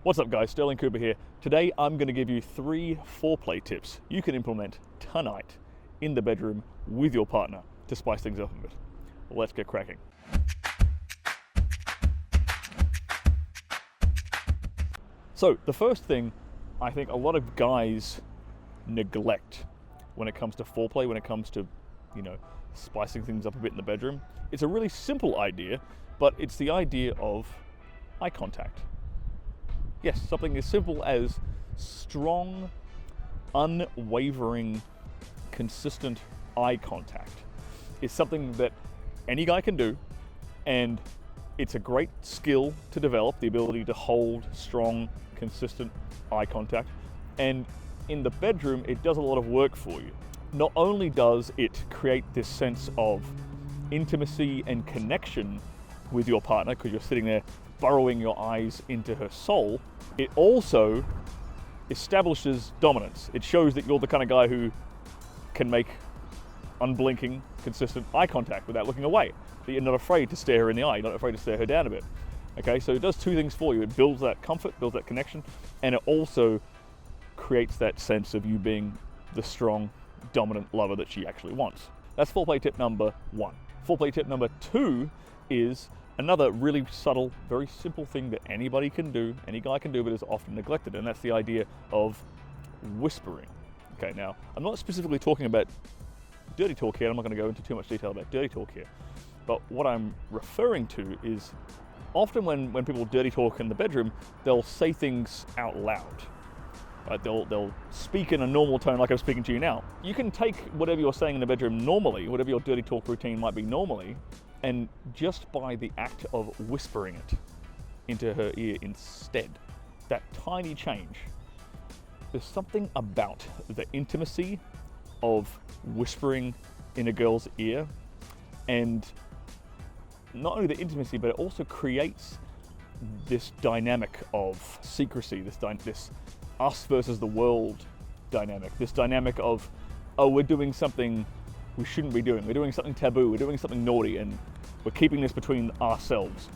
What's up guys, Stirling Cooper here. Today I'm going to give you 3 foreplay tips you can implement tonight in the bedroom with your partner to spice things up a bit. Let's get cracking. So the first thing I think a lot of guys neglect when it comes to foreplay, when it comes to, spicing things up a bit in the bedroom, it's a really simple idea, but it's the idea of eye contact. Yes, something as simple as strong, unwavering, consistent eye contact is something that any guy can do, and it's a great skill to develop, the ability to hold strong, consistent eye contact. And in the bedroom, it does a lot of work for you. Not only does it create this sense of intimacy and connection with your partner, because you're sitting there burrowing your eyes into her soul, it also establishes dominance. It shows that you're the kind of guy who can make unblinking, consistent eye contact without looking away. That you're not afraid to stare her in the eye, you're not afraid to stare her down a bit. Okay, so it does 2 things for you. It builds that comfort, builds that connection, and it also creates that sense of you being the strong, dominant lover that she actually wants. That's foreplay tip number 1. Foreplay tip number 2 is another really subtle, very simple thing that anybody can do, any guy can do, but is often neglected, and that's the idea of whispering. Okay, now, I'm not specifically talking about dirty talk here, I'm not going to go into too much detail about dirty talk here, but what I'm referring to is often when people dirty talk in the bedroom, they'll say things out loud. Right? They'll speak in a normal tone like I'm speaking to you now. You can take whatever you're saying in the bedroom normally, whatever your dirty talk routine might be normally, and just by the act of whispering it into her ear instead, that tiny change, there's something about the intimacy of whispering in a girl's ear, and not only the intimacy, but it also creates this dynamic of secrecy, this us versus the world dynamic, this dynamic of, oh, we're doing something we shouldn't be doing, we're doing something taboo, we're doing something naughty, and we're keeping this between ourselves.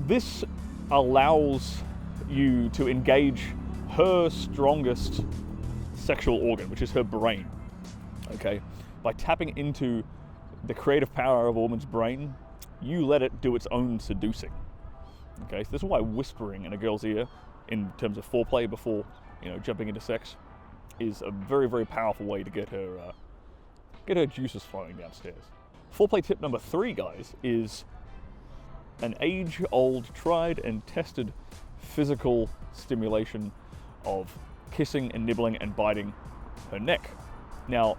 This allows you to engage her strongest sexual organ, which is her brain, okay? By tapping into the creative power of a woman's brain, you let it do its own seducing, okay? So this is why whispering in a girl's ear, in terms of foreplay before, jumping into sex, is a very, very powerful way to get her juices flowing downstairs. Foreplay tip number 3, guys, is an age-old, tried and tested physical stimulation of kissing and nibbling and biting her neck. Now,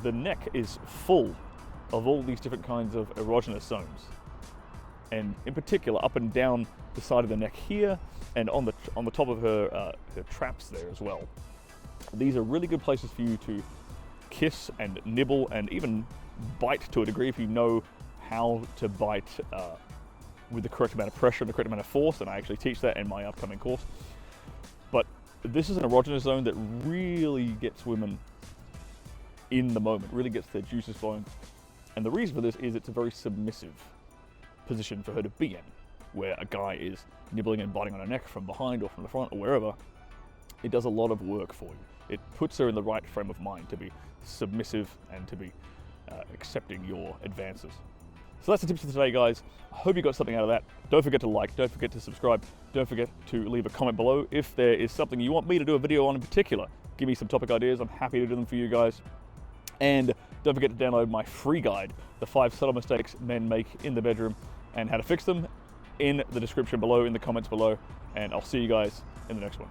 the neck is full of all these different kinds of erogenous zones, and in particular up and down the side of the neck here, and on the top of her traps there as well. These are really good places for you to kiss and nibble and even bite to a degree if you know how to bite with the correct amount of pressure and the correct amount of force, and I actually teach that in my upcoming course. But this is an erogenous zone that really gets women in the moment, really gets their juices flowing. And the reason for this is it's a very submissive position for her to be in, where a guy is nibbling and biting on her neck from behind or from the front or wherever. It does a lot of work for you. It puts her in the right frame of mind to be submissive and to be accepting your advances. So that's the tips for today, guys. I hope you got something out of that. Don't forget to like, don't forget to subscribe, don't forget to leave a comment below. If there is something you want me to do a video on in particular, give me some topic ideas. I'm happy to do them for you guys. And don't forget to download my free guide, The 5 Subtle Mistakes Men Make in the Bedroom, and how to fix them, in the description below, in the comments below. And I'll see you guys in the next one.